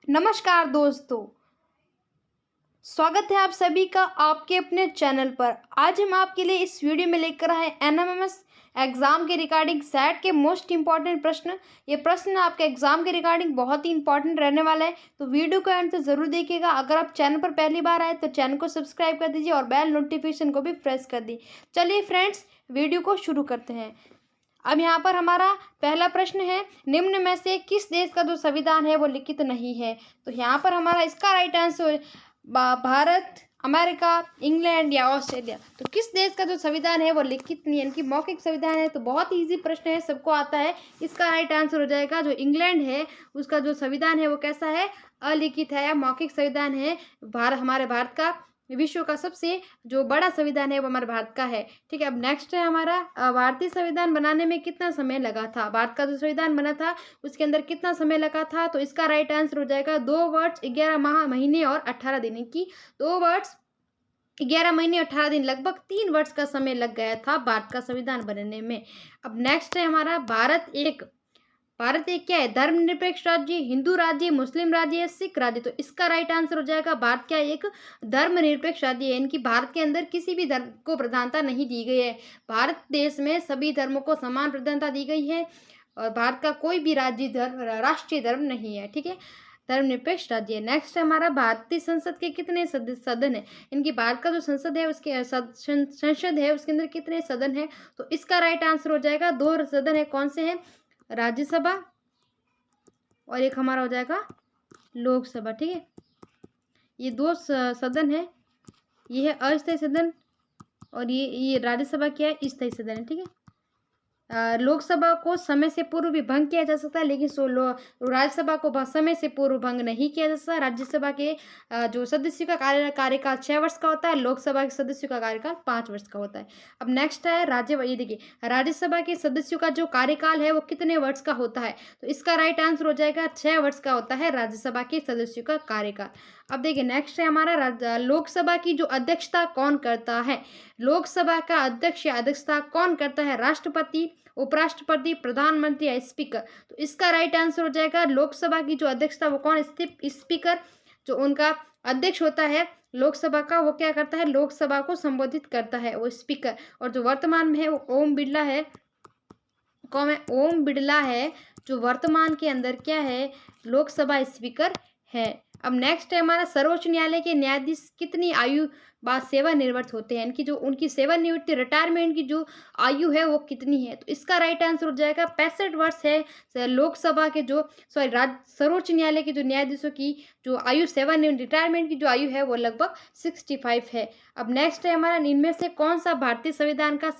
नमस्कार दोस्तों, स्वागत है आप सभी का आपके अपने चैनल पर। आज हम आपके लिए इस वीडियो में लेकर आए एनएमएमएस एग्ज़ाम के रिगार्डिंग सेट के मोस्ट इम्पॉर्टेंट प्रश्न। ये प्रश्न आपके एग्ज़ाम के रिगार्डिंग बहुत ही इंपॉर्टेंट रहने वाला है, तो वीडियो को एंड तक ज़रूर देखिएगा। अगर आप चैनल पर पहली बार आए तो चैनल को सब्सक्राइब कर दीजिए और बेल नोटिफिकेशन को भी प्रेस कर दीजिए। चलिए फ्रेंड्स, वीडियो को शुरू करते हैं। अब यहाँ पर हमारा पहला प्रश्न है, निम्न में से किस देश का जो संविधान है वो लिखित नहीं है। तो यहाँ पर हमारा इसका right answer Bharat, America, England या ऑस्ट्रेलिया। तो किस देश का जो संविधान है वो लिखित नहीं है, इनकी मौखिक संविधान है। तो बहुत ही इजी प्रश्न है, सबको आता है। इसका राइट आंसर हो जाएगा जो इंग्लैंड है, उसका जो संविधान है वो कैसा है, अलिखित है या मौखिक संविधान है। हमारे भारत का विश्व का सबसे जो बड़ा संविधान है वो हमारे भारत का है। ठीक है, अब नेक्स्ट है हमारा, भारतीय संविधान बनाने में कितना समय लगा था। भारत का जो संविधान बना था उसके अंदर कितना समय लगा था। तो इसका राइट आंसर हो जाएगा 2 वर्ष 11 महीने और 18 दिन की। 2 वर्ष 11 महीने 18 दिन, लगभग 3 वर्ष का समय लग गया था भारत का संविधान बनने में। अब नेक्स्ट है हमारा, भारत एक क्या है, धर्मनिरपेक्ष राज्य, हिंदू राज्य, मुस्लिम राज्य या सिख राज्य। तो इसका राइट आंसर हो जाएगा भारत क्या एक धर्मनिरपेक्ष राज्य है। इनकी भारत के अंदर किसी भी धर्म को प्रधानता नहीं दी गई है। भारत देश में सभी धर्मों को समान प्रधानता दी गई है और भारत का कोई भी राज्य धर्म राष्ट्रीय धर्म नहीं है। ठीक है, धर्मनिरपेक्ष राज्य है। नेक्स्ट है हमारा, भारतीय संसद के कितने सदन है। इनकी भारत का जो संसद है उसके संसद है उसके अंदर कितने सदन है। तो इसका राइट आंसर हो जाएगा 2 सदन है। कौन से हैं, राज्यसभा और एक हमारा हो जाएगा लोकसभा। ठीक है, ये 2 सदन है, ये है अस्थायी सदन और ये राज्यसभा क्या है, स्थायी सदन है। ठीक है, लोकसभा को समय से पूर्व भी भंग किया जा सकता है, लेकिन राज्यसभा को समय से पूर्व भंग नहीं किया जा सकता। राज्यसभा के जो सदस्यों का कार्यकाल 6 वर्ष का होता है, लोकसभा के सदस्यों का कार्यकाल 5 वर्ष का होता है। अब नेक्स्ट है ये देखिए, राज्यसभा के सदस्यों का जो कार्यकाल है वो कितने वर्ष का होता है। तो इसका राइट आंसर हो जाएगा 6 वर्ष का होता है राज्यसभा के सदस्यों का कार्यकाल। अब देखिए नेक्स्ट है हमारा, लोकसभा की जो अध्यक्षता कौन करता है। लोकसभा का अध्यक्ष या अध्यक्षता कौन करता है, राष्ट्रपति, उपराष्ट्रपति, प्रधानमंत्री या स्पीकर। तो इसका राइट आंसर हो जाएगा लोकसभा की जो अध्यक्षता वो कौन, स्पीकर, जो उनका अध्यक्ष होता है लोकसभा का, वो क्या करता है, लोकसभा को संबोधित करता है, वो स्पीकर। और जो वर्तमान में है वो ओम बिरला है। कौन है, ओम बिरला है, जो वर्तमान के अंदर क्या है, लोकसभा स्पीकर है। अब नेक्स्ट है हमारा, सर्वोच्च न्यायालय के न्यायाधीश कितनी आयु बाद सेवानिवृत्त होते हैं। इनकी जो उनकी सेवानिवृत्ति रिटायरमेंट की जो आयु है वो कितनी है। तो इसका राइट आंसर हो जाएगा 65 वर्ष है। लोकसभा के जो सर्वोच्च न्यायालय के जो न्यायाधीशों की जो आयु सेवानिवृत्ति रिटायरमेंट की जो आयु है वो लगभग 65 है। अब नेक्स्ट है हमारा, इनमें से कौन सा भारतीय संविधान का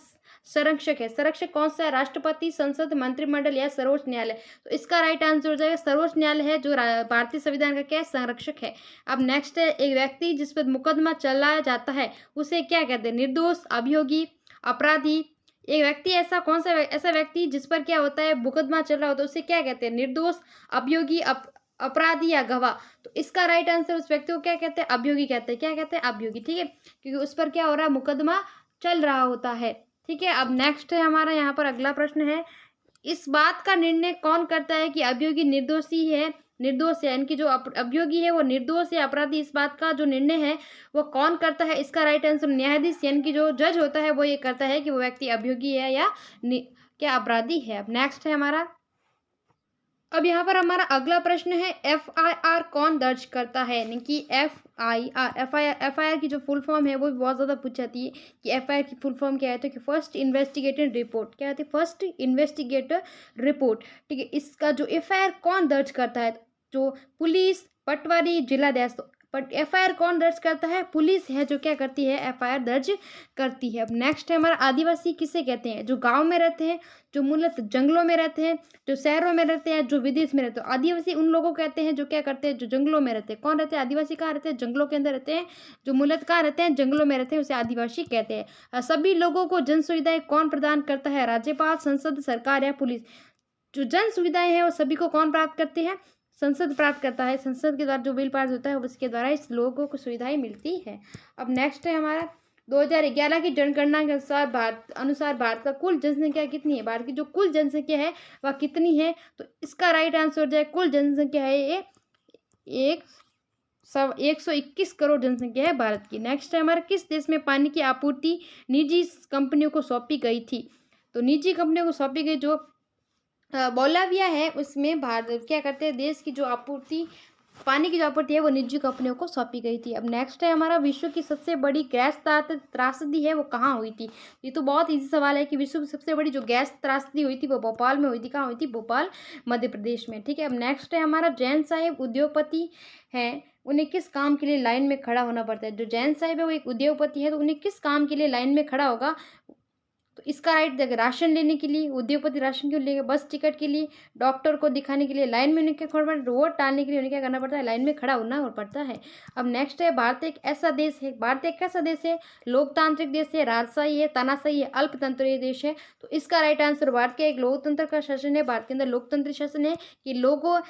संरक्षक है। संरक्षक कौन सा है, राष्ट्रपति, संसद, मंत्रिमंडल या सर्वोच्च न्यायालय। तो इसका राइट आंसर हो जाएगा सर्वोच्च न्यायालय है, जो भारतीय संविधान का क्या है, संरक्षक है। अब नेक्स्ट है, एक व्यक्ति जिस पर मुकदमा चलाया जाता है उसे क्या कहते हैं, निर्दोष, अभियोगी, अपराधी। एक व्यक्ति ऐसा कौन सा ऐसा व्यक्ति जिस पर क्या होता है, मुकदमा चल रहा होता है, उसे क्या कहते हैं, निर्दोष, अभियोगी, अपराधी या गवाह। तो इसका राइट आंसर उस व्यक्ति को क्या कहते हैं, अभियोगी कहते हैं। क्या कहते हैं, अभियोगी। ठीक है, क्योंकि उस पर क्या हो रहा है, मुकदमा चल रहा होता है। ठीक है, अब नेक्स्ट है हमारा, यहाँ पर अगला प्रश्न है, इस बात का निर्णय कौन करता है कि अभियोगी निर्दोष है, इनकी जो अभियोगी है वो निर्दोष या अपराधी, इस बात का जो निर्णय है वो कौन करता है। इसका राइट आंसर न्यायाधीश यानी कि जो जज होता है वो ये करता है कि वो व्यक्ति अभियोगी है या क्या अपराधी है। अब नेक्स्ट है हमारा, अब यहाँ पर हमारा अगला प्रश्न है, FIR कौन दर्ज करता है। यानी कि FIR की जो फुल फॉर्म है वो भी बहुत ज़्यादा पूछ जाती है कि FIR की फुल फॉर्म क्या है। तो कि फर्स्ट इन्वेस्टिगेटिव रिपोर्ट, क्या होती है, फर्स्ट इन्वेस्टिगेटर रिपोर्ट। ठीक है, इसका जो FIR कौन दर्ज करता है, जो पुलिस, पटवारी, जिलाधीश। तो बट FIR कौन दर्ज करता है, पुलिस है जो क्या करती है, FIR दर्ज करती है। अब नेक्स्ट है हमारा, आदिवासी किसे कहते हैं, जो गांव में रहते हैं, जो मूलतः जंगलों में रहते हैं, जो शहरों में रहते हैं, जो विदेश में रहते हैं। आदिवासी उन लोगों को कहते हैं जो क्या करते हैं, जो जंगलों में रहते हैं। कौन रहते हैं, आदिवासी कहाँ रहते हैं, जंगलों के अंदर रहते हैं। जो मूलतः कहाँ रहते हैं, जंगलों में रहते हैं, उसे आदिवासी कहते हैं। सभी लोगों को जन सुविधाएं कौन प्रदान करता है, राज्यपाल, संसद, सरकार या पुलिस। जो जन सुविधाएं हैं वो सभी को कौन प्राप्त करते हैं, संसद प्राप्त करता है। संसद के द्वारा जो बिल पास होता है उसके द्वारा इस लोगों को सुविधाएं मिलती है। अब नेक्स्ट है हमारा, 2011 की जनगणना के अनुसार भारत का कुल जनसंख्या कितनी है। भारत की जो कुल जनसंख्या है वह कितनी है। तो इसका राइट आंसर हो जाए, कुल जनसंख्या है ये 121 करोड़ जनसंख्या है भारत की। नेक्स्ट है हमारा, किस देश में पानी की आपूर्ति निजी कंपनियों को सौंपी गई थी? तो निजी कंपनियों को सौंपी गई जो बोलाविया है, उसमें भारत क्या करते हैं, देश की जो आपूर्ति पानी की जो आपूर्ति है वो निजी कंपनियों को सौंपी गई थी। अब नेक्स्ट है हमारा, विश्व की सबसे बड़ी गैस त्रासदी है वो कहाँ हुई थी? ये तो बहुत इजी सवाल है कि विश्व की सबसे बड़ी जो गैस त्रासदी हुई थी वो भोपाल में हुई थी। कहाँ हुई थी? भोपाल, मध्य प्रदेश में। ठीक है। अब नेक्स्ट है हमारा, जैन साहेब उद्योगपति हैं, उन्हें किस काम के लिए लाइन में खड़ा होना पड़ता है? जो जैन साहिब है वो एक उद्योगपति है, तो उन्हें किस काम के लिए लाइन में खड़ा होगा? तो इसका राइट देखिए, राशन लेने के लिए। उद्योगपति राशन क्यों लेंगे? बस टिकट के लिए, डॉक्टर को दिखाने के लिए लाइन में उन्हें क्या खड़ा पड़ता है? वोट डालने के लिए उन्हें क्या करना पड़ता है? लाइन में खड़ा होना और पड़ता है। अब नेक्स्ट है, भारत एक ऐसा देश है, भारत एक कैसा देश है? लोकतांत्रिक देश है, राजशाही है, तानाशाही है, अल्पतंत्रीय देश है? तो इसका राइट आंसर, भारत का एक लोकतंत्र का शासन है, भारत के अंदर लोकतंत्र शासन है कि लोगों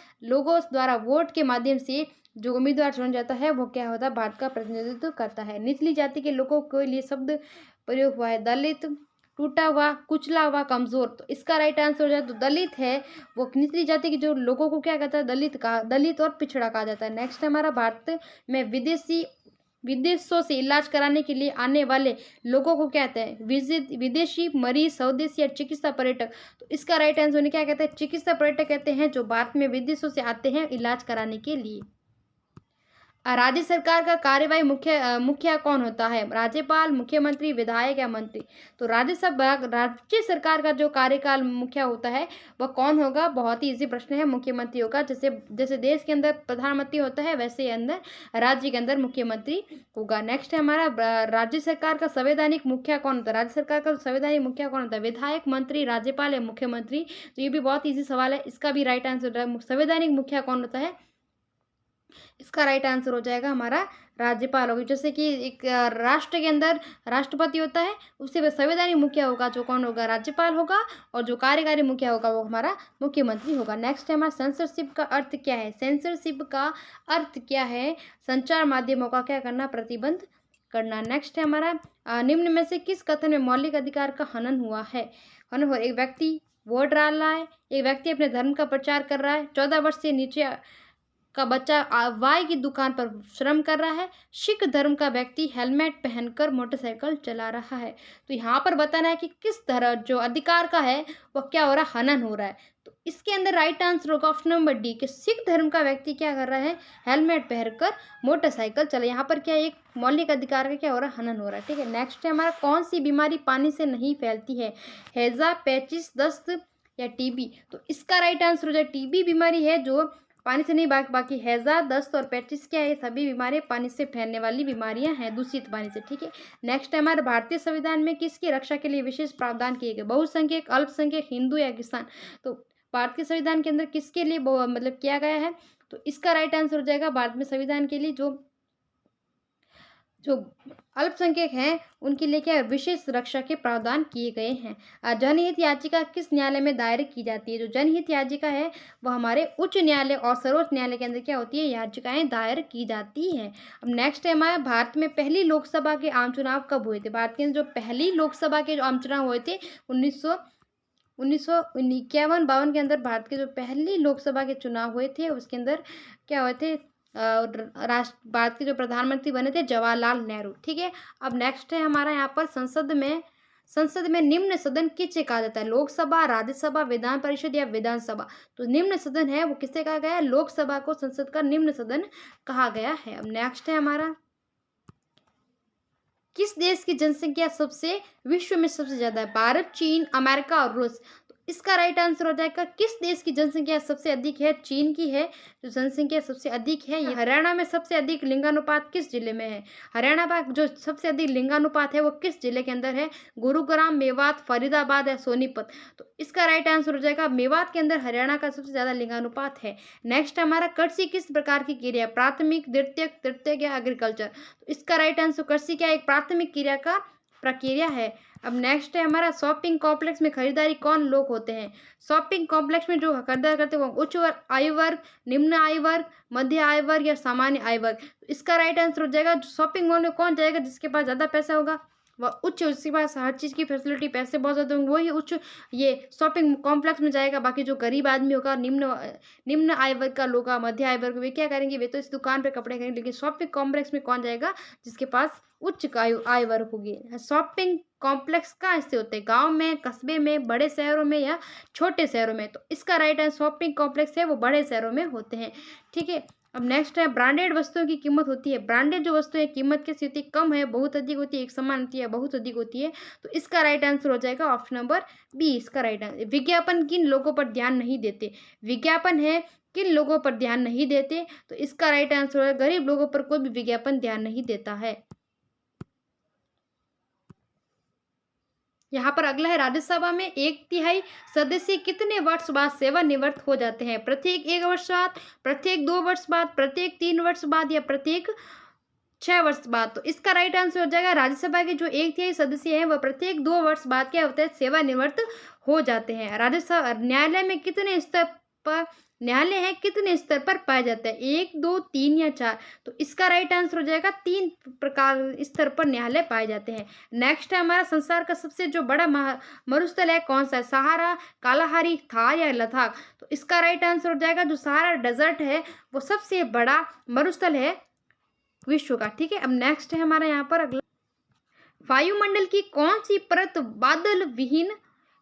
द्वारा वोट के माध्यम से जो उम्मीदवार चुना जाता है वो क्या होता है? भारत का प्रतिनिधित्व करता है। निचली जाति के लोगों के लिए शब्द प्रयोग हुआ है, दलित, टूटा हुआ, कुचला हुआ, कमजोर। तो इसका राइट आंसर हो जाए तो दलित है वो निचली जाति के जो लोगों को क्या कहता है? दलित और पिछड़ा कहा जाता है। नेक्स्ट हमारा, भारत में विदेशों से इलाज कराने के लिए आने वाले लोगों को क्या कहते हैं? विदेशी मरीज, स्वदेशी या चिकित्सा पर्यटक। तो इसका राइट आंसर उन्हें क्या कहते हैं? चिकित्सा पर्यटक कहते हैं, जो भारत में विदेशों से आते हैं इलाज कराने के लिए। राज्य सरकार का कार्यवाही मुखिया कौन होता है? राज्यपाल, मुख्यमंत्री, विधायक या मंत्री? तो राज्य सरकार का जो कार्यकाल मुखिया होता है वह कौन होगा? बहुत ही इजी प्रश्न है, मुख्यमंत्री होगा। जैसे देश के अंदर प्रधानमंत्री होता है वैसे ही अंदर राज्य के अंदर मुख्यमंत्री होगा। नेक्स्ट है हमारा, राज्य सरकार का संवैधानिक मुखिया कौन होता है? राज्य सरकार का संवैधानिक मुखिया कौन होता है? विधायक, मंत्री, राज्यपाल या मुख्यमंत्री? तो ये भी बहुत ईजी सवाल है, इसका भी राइट आंसर है, संवैधानिक मुखिया कौन होता है? इसका राइट आंसर हो जाएगा हमारा राज्यपाल होगी। जैसे कि एक राष्ट्र के अंदर राष्ट्रपति होता है, उससे वह संवैधानिक मुखिया होगा जो कौन होगा? राज्यपाल होगा, और जो कार्यकारी मुखिया होगा वो हमारा मुख्यमंत्री होगा। नेक्स्ट है हमारा, सेंसरशिप का अर्थ क्या है? सेंसरशिप का अर्थ क्या है? संचार माध्यमों का क्या करना? प्रतिबंध करना। नेक्स्ट है हमारा, निम्न में से किस कथन में मौलिक अधिकार का हनन हुआ है? एक व्यक्ति वोट डाल रहा है, एक व्यक्ति अपने धर्म का प्रचार कर रहा है, 14 वर्ष से नीचे का बच्चा वाई की दुकान पर श्रम कर रहा है, सिख धर्म का व्यक्ति हेलमेट पहनकर मोटरसाइकिल चला रहा है। तो यहाँ पर बताना है कि किस तरह जो अधिकार का है वह क्या हो रहा है? हनन हो रहा है। तो इसके अंदर राइट आंसर होगा ऑप्शन नंबर डी, कि सिख धर्म का व्यक्ति क्या कर रहा है? हेलमेट पहनकर मोटरसाइकिल चला। यहाँ पर क्या एक मौलिक अधिकार का क्या हो रहा है? हनन हो रहा है। ठीक है। नेक्स्ट है हमारा, कौन सी बीमारी पानी से नहीं फैलती है? हैजा, पेचिस, दस्त या टीबी? तो इसका राइट आंसर हो जाए टीबी बीमारी है जो पानी से नहीं, बाकी हैजा, दस्त और पेचिस क्या है? सभी बीमारियां पानी से फैलने वाली बीमारियां हैं, दूषित पानी से। ठीक है। नेक्स्ट है हमारे, भारतीय संविधान में किसकी रक्षा के लिए विशेष प्रावधान किए गए? बहुसंख्यक, अल्पसंख्यक, हिंदू या किसान? तो भारतीय संविधान के अंदर किसके लिए मतलब किया गया है? तो इसका राइट आंसर हो जाएगा भारत में संविधान के लिए जो अल्पसंख्यक हैं उनके लिए क्या विशेष रक्षा के प्रावधान किए गए हैं। जनहित याचिका किस न्यायालय में दायर की जाती है? जो जनहित याचिका है वह हमारे उच्च न्यायालय और सर्वोच्च न्यायालय के अंदर क्या होती है? याचिकाएं दायर की जाती हैं। अब नेक्स्ट है हमारा, भारत में पहली लोकसभा के आम चुनाव कब हुए थे? भारत के अंदर जो पहली लोकसभा के जो आम चुनाव हुए थे 1951-52 के अंदर भारत के जो पहली लोकसभा के चुनाव हुए थे उसके अंदर क्या हुए थे? भारत के जो प्रधानमंत्री बने थे जवाहरलाल नेहरू। ठीक है। अब नेक्स्ट है हमारा यहाँ पर, संसद में निम्न सदन किसे कहा जाता है? लोकसभा, राज्यसभा, विधान परिषद या विधानसभा? तो निम्न सदन है वो किसे कहा गया है? लोकसभा को संसद का निम्न सदन कहा गया है। अब नेक्स्ट है हमारा, किस देश की जनसंख्या विश्व में सबसे ज्यादा है? भारत, चीन, अमेरिका और रूस? इसका राइट आंसर हो जाएगा, किस देश की जनसंख्या सबसे अधिक है? चीन की है जो जनसंख्या सबसे अधिक है। ये हरियाणा में सबसे अधिक लिंगानुपात किस जिले में है? हरियाणा में जो सबसे अधिक लिंगानुपात है वो किस जिले के अंदर है? गुरुग्राम, मेवात, फरीदाबाद या सोनीपत? तो इसका राइट आंसर हो जाएगा मेवात के अंदर हरियाणा का सबसे ज्यादा लिंगानुपात है। नेक्स्ट हमारा, कृषि किस प्रकार की क्रिया? प्राथमिक, द्वितीयक, तृतीयक या एग्रीकल्चर? तो इसका राइट आंसर, कृषि क्या एक प्राथमिक क्रिया का प्रक्रिया है। अब नेक्स्ट है हमारा, शॉपिंग कॉम्प्लेक्स में खरीदारी कौन लोग होते हैं? शॉपिंग कॉम्प्लेक्स में जो खरीदारी करते हैं वो उच्च आयु वर्ग, निम्न आयु वर्ग, मध्य आयु वर्ग या सामान्य आयु वर्ग? इसका राइट आंसर हो जाएगा, शॉपिंग मॉल में कौन जाएगा जिसके पास ज्यादा पैसा होगा? वह उच्च, उसके पास हर चीज़ की फैसिलिटी, पैसे बहुत ज़्यादा होंगे, वही उच्च ये शॉपिंग कॉम्प्लेक्स में जाएगा। बाकी जो गरीब आदमी होगा, निम्न आय वर्ग का लोग, मध्य आय वर्ग, वे क्या करेंगे, वे तो इस दुकान पे कपड़े खरीदेंगे। लेकिन शॉपिंग कॉम्प्लेक्स में कौन जाएगा, जिसके पास उच्च आय वर्ग होगी। शॉपिंग कॉम्प्लेक्स कहाँ से होते हैं, गांव में, कस्बे में, बड़े शहरों में या छोटे शहरों में। तो इसका राइट आंसर शॉपिंग कॉम्प्लेक्स है वो बड़े शहरों में होते हैं। ठीक है, अब नेक्स्ट है ब्रांडेड वस्तुओं की कीमत होती है। ब्रांडेड जो वस्तुएं कीमत कैसी होती है, कम है, बहुत अधिक होती है, एक समान होती है, बहुत अधिक होती है। तो इसका राइट आंसर हो जाएगा ऑप्शन नंबर बी, इसका राइट आंसर। विज्ञापन किन लोगों पर ध्यान नहीं देते, विज्ञापन है किन लोगों पर ध्यान नहीं देते, तो इसका राइट आंसर है गरीब लोगों पर कोई भी विज्ञापन ध्यान नहीं देता है। यहाँ पर अगला है, राज्यसभा में 1/3 सदस्य कितने वर्ष बाद सेवानिवृत्त हो जाते हैं, प्रत्येक 1 वर्ष बाद, प्रत्येक 2 वर्ष बाद, प्रत्येक 3 वर्ष बाद या प्रत्येक 6 वर्ष बाद। तो इसका राइट आंसर हो जाएगा राज्यसभा के जो 1/3 सदस्य हैं वह प्रत्येक 2 वर्ष बाद क्या होता है, सेवानिवृत्त हो जाते हैं। राज्यसभा न्यायालय में कितने स्तर पर न्यायालय है, कितने स्तर पर पाए जाते हैं, 1, 2, 3 या 4। तो इसका राइट आंसर हो जाएगा 3 प्रकार स्तर पर न्यायालय पाए जाते हैं। नेक्स्ट है हमारा, संसार का सबसे जो बड़ा मरुस्थल है कौन सा है, सहारा, कालाहारी, थार या लद्दाख। तो इसका राइट आंसर हो जाएगा जो सहारा डेजर्ट है वो सबसे बड़ा मरुस्थल है विश्व का। ठीक है, अब नेक्स्ट है हमारा यहाँ पर अगला, वायुमंडल की कौन सी परत बादल विहीन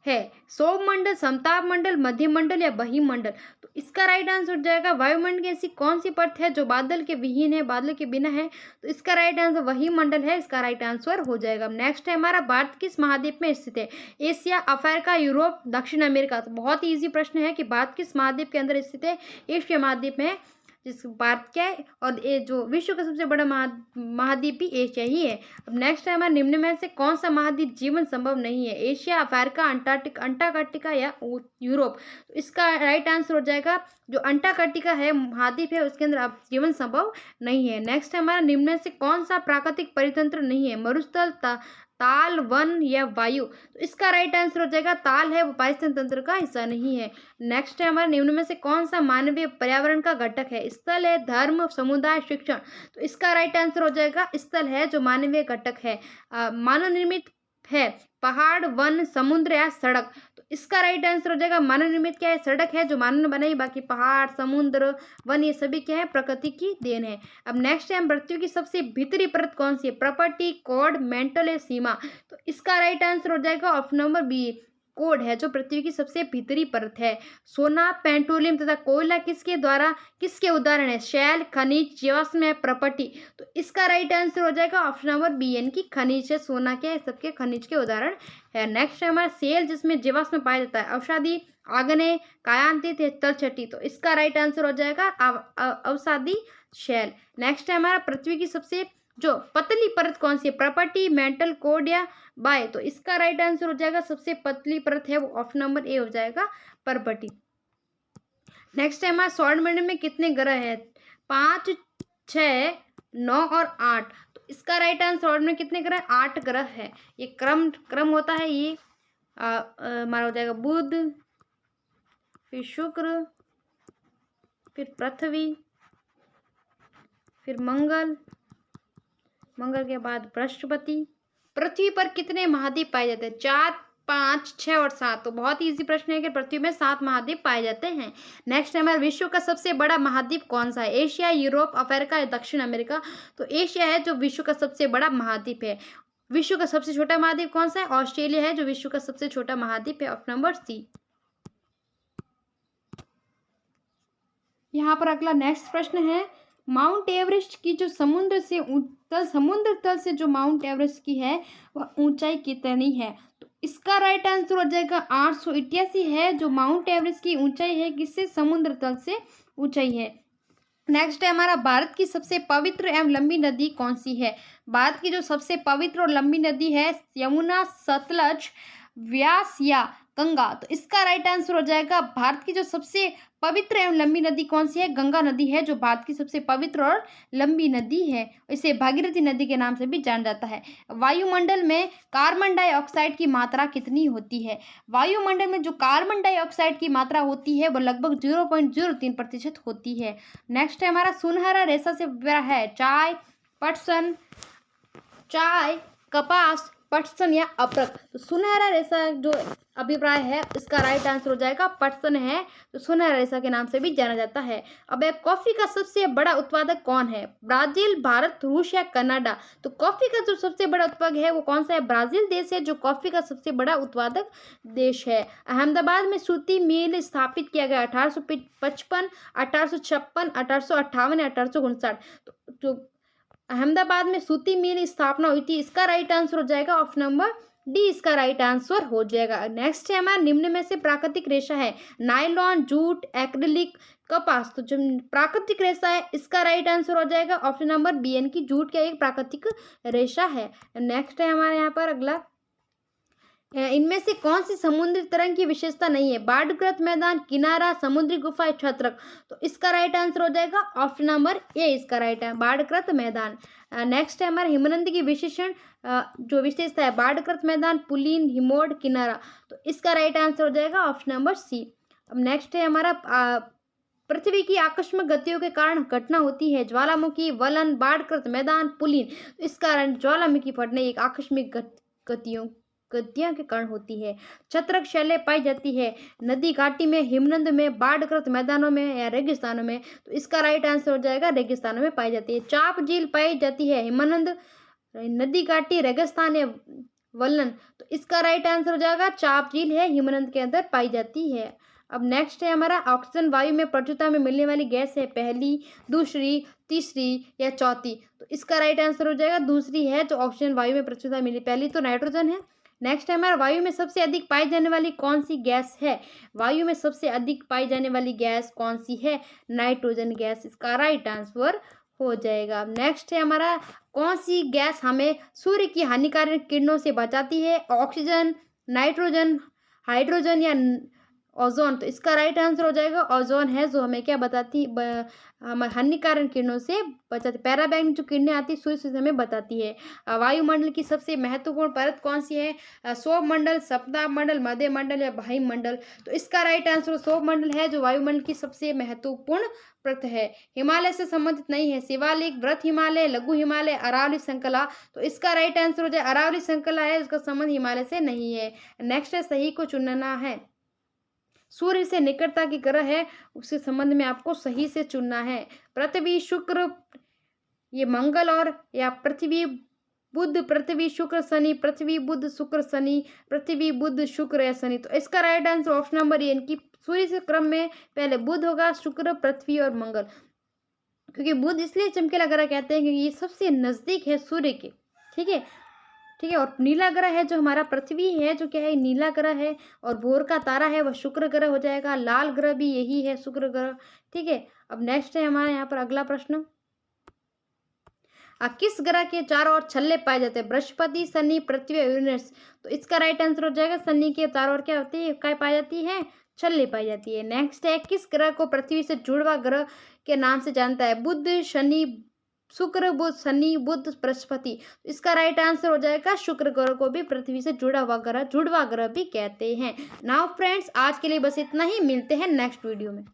है, सौरमंडल, समताप मंडल, मध्य मंडल या बहिमंडल। तो इसका राइट आंसर हो जाएगा वायुमंडल की ऐसी कौन सी परत है जो बादल के विहीन है, बादल के बिना है। तो इसका राइट आंसर वही मंडल है, इसका राइट आंसर हो जाएगा। नेक्स्ट है हमारा, भारत किस महाद्वीप में स्थित है, एशिया, अफ्रीका, यूरोप, दक्षिण अमेरिका। तो बहुत ही ईजी प्रश्न है कि भारत किस महाद्वीप के अंदर स्थित है, एशिया महाद्वीप में जिस भारत क्या है, और ये जो विश्व का सबसे बड़ा महाद्वीप भी एशिया ही है। अब नेक्स्ट है हमारा, निम्न में से कौन सा महाद्वीप जीवन संभव नहीं है, एशिया, अफ्रीका, अंटार्कटिका या यूरोप। तो इसका राइट आंसर हो जाएगा जो अंटार्कटिका है महाद्वीप है उसके अंदर अब जीवन संभव नहीं है। नेक्स्ट है हमारा, निम्न में से कौन सा प्राकृतिक परितंत्र नहीं है, मरुस्थल, ताल, वन या वायु। तो इसका राइट आंसर हो जाएगा ताल है, वो पारिस्थितिक तंत्र का हिस्सा नहीं है। नेक्स्ट है हमारा, निम्न में से कौन सा मानवीय पर्यावरण का घटक है, स्थल है, धर्म, समुदाय, शिक्षण। तो इसका राइट आंसर हो जाएगा स्थल है जो मानवीय घटक है। मानव निर्मित है, पहाड़, वन, समुद्र या सड़क। तो इसका राइट आंसर हो जाएगा मानव निर्मित क्या है, सड़क है जो मानव ने बनाई, बाकी पहाड़, समुद्र, वन ये सभी क्या है, प्रकृति की देन है। अब नेक्स्ट है, पृथ्वी की सबसे भीतरी परत कौन सी है, प्रॉपर्टी, कोड, मेंटल या सीमा। तो इसका राइट आंसर हो जाएगा ऑप्शन नंबर बी, कोड है जो पृथ्वी की सबसे भीतरी परत है। सोना, पेट्रोलियम तथा कोयला किसके उदाहरण है, शैल, खनिज, जीवाश्म या प्रॉपर्टी। तो इसका राइट आंसर हो जाएगा ऑप्शन नंबर बी, यानी कि खनिज है, सोना क्या है, सबके खनिज के उदाहरण है। नेक्स्ट है हमारा, सेल जिसमें जीवाश्म पाया जाता है, औषधि, आग्नेय, कायांतित या तलछटी। तो इसका राइट आंसर हो जाएगा औषधि शैल। नेक्स्ट है हमारा, पृथ्वी की सबसे जो पतली परत कौन सी है, प्रॉपर्टी, मेंटल, कोड या बाय। तो इसका राइट आंसर हो जाएगा सबसे पतली परत है वो ऑप्शन नंबर ए हो जाएगा, प्रॉपर्टी। नेक्स्ट है हमारा, सौरमंडल में कितने ग्रह है, 5, 6, 9 और 8। तो इसका राइट आंसर सौरमंडल में कितने ग्रह, 8 ग्रह है। ये क्रम होता है, ये हमारा हो जाएगा बुध, फिर शुक्र, फिर पृथ्वी, फिर मंगल के बाद बृहस्पति। पृथ्वी पर कितने महाद्वीप पाए जाते हैं, 4, 5, 6 और 7। तो बहुत ईजी प्रश्न है कि पृथ्वी में 7 महाद्वीप पाए जाते हैं। नेक्स्ट है हमारा, विश्व का सबसे बड़ा महाद्वीप कौन सा है, एशिया, यूरोप, अफ्रीका या दक्षिण अमेरिका। तो एशिया है जो विश्व का सबसे बड़ा महाद्वीप है। विश्व का सबसे छोटा महाद्वीप कौन सा है, ऑस्ट्रेलिया है जो विश्व का सबसे छोटा महाद्वीप है, ऑप्शन नंबर सी। यहाँ पर अगला नेक्स्ट प्रश्न है, माउंट एवरेस्ट की जो समुद्र तल से जो माउंट एवरेस्ट की है वह ऊंचाई कितनी है। तो इसका राइट आंसर हो जाएगा 888 है जो माउंट एवरेस्ट की ऊंचाई है, किससे, समुद्र तल से ऊंचाई है। नेक्स्ट है हमारा, भारत की सबसे पवित्र एवं लंबी नदी कौन सी है, भारत की जो सबसे पवित्र और लंबी नदी है, यमुना, सतलज, व्यास या गंगा। तो इसका राइट आंसर हो जाएगा, भारत की जो सबसे पवित्र एवं लंबी नदी कौन सी है, गंगा नदी है जो भारत की सबसे पवित्र और लंबी नदी है। इसे भागीरथी नदी के नाम से भी जाना जाता है। वायुमंडल में कार्बन डाइऑक्साइड की मात्रा कितनी होती है, वायुमंडल में जो कार्बन डाइऑक्साइड की मात्रा होती है वो लगभग 0.03% होती है। नेक्स्ट है हमारा, सुनहरा रेशा से बना है चाय, पटसन, चाय, कपास, पटसन या अप्रक। तो सुनहरा रेशा जो अभिप्राय है इसका राइट आंसर हो जाएगा पटसन है, तो सुनहरा रेशा के नाम से भी जाना जाता है। अब एक कॉफी का सबसे बड़ा उत्पादक कौन है? ब्राजील, भारत, रूस या कनाडा? तो कॉफी का जो सबसे बड़ा उत्पादक है वो कौन सा है? ब्राजील देश है जो कॉफी का सबसे बड़ा उत्पादक देश है। अहमदाबाद में सूती मिल स्थापित किया गया 1855, 1856, 1858 या 1859? तो जो अहमदाबाद में सूती मिल स्थापना हुई थी इसका राइट आंसर हो जाएगा ऑप्शन नंबर डी, इसका राइट आंसर हो जाएगा। नेक्स्ट है हमारा निम्न में से प्राकृतिक रेशा है? नायलॉन, जूट, एक्रिलिक, कपास? तो जो प्राकृतिक रेशा है इसका राइट आंसर हो जाएगा ऑप्शन नंबर बी, यानी कि जूट का एक प्राकृतिक रेशा है। नेक्स्ट है हमारे यहाँ पर अगला, इनमें से कौन सी समुद्री तरंग की विशेषता नहीं है? बाढ़ग्रस्त मैदान, किनारा, समुद्री गुफा, छत्रक? तो इसका राइट आंसर हो जाएगा ऑप्शन नंबर ए, इसका राइट है बाढ़ग्रस्त मैदान। नेक्स्ट है हमारे हिमनद की विशेषण जो विशेषता है? बाढ़ग्रस्त मैदान, पुलिन, हिमोड, किनारा? तो इसका राइट आंसर हो जाएगा ऑप्शन नंबर सी। अब नेक्स्ट है हमारा पृथ्वी की आकस्मिक गतियों के कारण घटना होती है? ज्वालामुखी, वलन, बाढ़ग्रस्त मैदान, पुलिन? तो इस कारण ज्वालामुखी फटने एक आकस्मिक गतियों के कारण होती है। छत्रक शैलें पाई जाती है नदी घाटी में, हिमनद में, बाढ़ग्रस्त मैदानों में या रेगिस्तानों में? तो इसका राइट आंसर हो जाएगा रेगिस्तानों में पाई जाती है। चाप झील पाई जाती है हिमनद, नदी घाटी, रेगिस्तान या वलन? तो इसका राइट आंसर हो जाएगा चाप झील है हिमनद के अंदर पाई जाती है। अब नेक्स्ट है हमारा ऑक्सीजन वायु में प्रचुरता में मिलने वाली गैस है? पहली, दूसरी, तीसरी या चौथी? तो इसका राइट आंसर हो जाएगा दूसरी है जो ऑक्सीजन वायु में प्रचुरता मिली, पहली तो नाइट्रोजन है। नेक्स्ट है हमारा वायु में सबसे अधिक पाई जाने वाली कौन सी गैस है? वायु में सबसे अधिक पाई जाने वाली गैस कौन सी है? नाइट्रोजन गैस, इसका राइट आंसर हो जाएगा। नेक्स्ट है हमारा कौन सी गैस हमें सूर्य की हानिकारक किरणों से बचाती है? ऑक्सीजन, नाइट्रोजन, हाइड्रोजन या ओजोन? तो इसका राइट आंसर हो जाएगा ओजोन है जो हमें क्या बताती हम हानिकारक किरणों से बचाती। पैराबैंगनी जो किरणें आती है सूर्य से हमें बताती है। वायुमंडल की सबसे महत्वपूर्ण परत कौन सी है? सौर मंडल, सप्ताह मंडल, मध्य मंडल या वायु मंडल? तो इसका राइट आंसर सौर मंडल है जो वायुमंडल की सबसे महत्वपूर्ण परत है। हिमालय से संबंधित नहीं है? शिवालिक, व्रत हिमालय, लघु हिमालय, अरावली श्रृंखला? तो इसका राइट आंसर हो जाए अरावली श्रृंखला है, उसका संबंध हिमालय से नहीं है। नेक्स्ट है सही को चुनना है। सूर्य से निकटता की ग्रह है उसके संबंध में आपको सही से चुनना है। पृथ्वी, शुक्र, ये मंगल और या पृथ्वी, बुध, पृथ्वी, शुक्र, शनि, पृथ्वी, बुध, शुक्र, शनि, पृथ्वी, बुध, शुक्र या शनि? तो इसका right answer option number A, इनकी सूर्य से क्रम में पहले बुध होगा, शुक्र, पृथ्वी और मंगल। क्योंकि बुध इसलिए चमकीला ग्रह कहते हैं क्योंकि ये सबसे नजदीक है सूर्य के। ठीक है, ठीक है। और नीला ग्रह है जो हमारा पृथ्वी है जो क्या है नीला ग्रह है, और भोर का तारा है वह शुक्र ग्रह हो जाएगा। लाल ग्रह भी यही है, शुक्र ग्रह। ठीक है। अब नेक्स्ट है हमारे यहाँ पर अगला प्रश्न, किस ग्रह के चारों ओर छल्ले पाए जाते हैं? बृहस्पति, शनि, पृथ्वी, यूरेनस? तो इसका राइट आंसर हो जाएगा शनि के चारों ओर क्या होती है, क्या पाई जाती है? छल्ले पाई जाती है। नेक्स्ट है किस ग्रह को पृथ्वी से जुड़वा ग्रह के नाम से जानता है? बुध, शनि, शुक्र, बुध, शनि, बुध, बृहस्पति? इसका राइट आंसर हो जाएगा शुक्र ग्रह को भी पृथ्वी से जुड़ा हुआ ग्रह, जुड़वा ग्रह भी कहते हैं। नाउ फ्रेंड्स, आज के लिए बस इतना ही, मिलते हैं नेक्स्ट वीडियो में।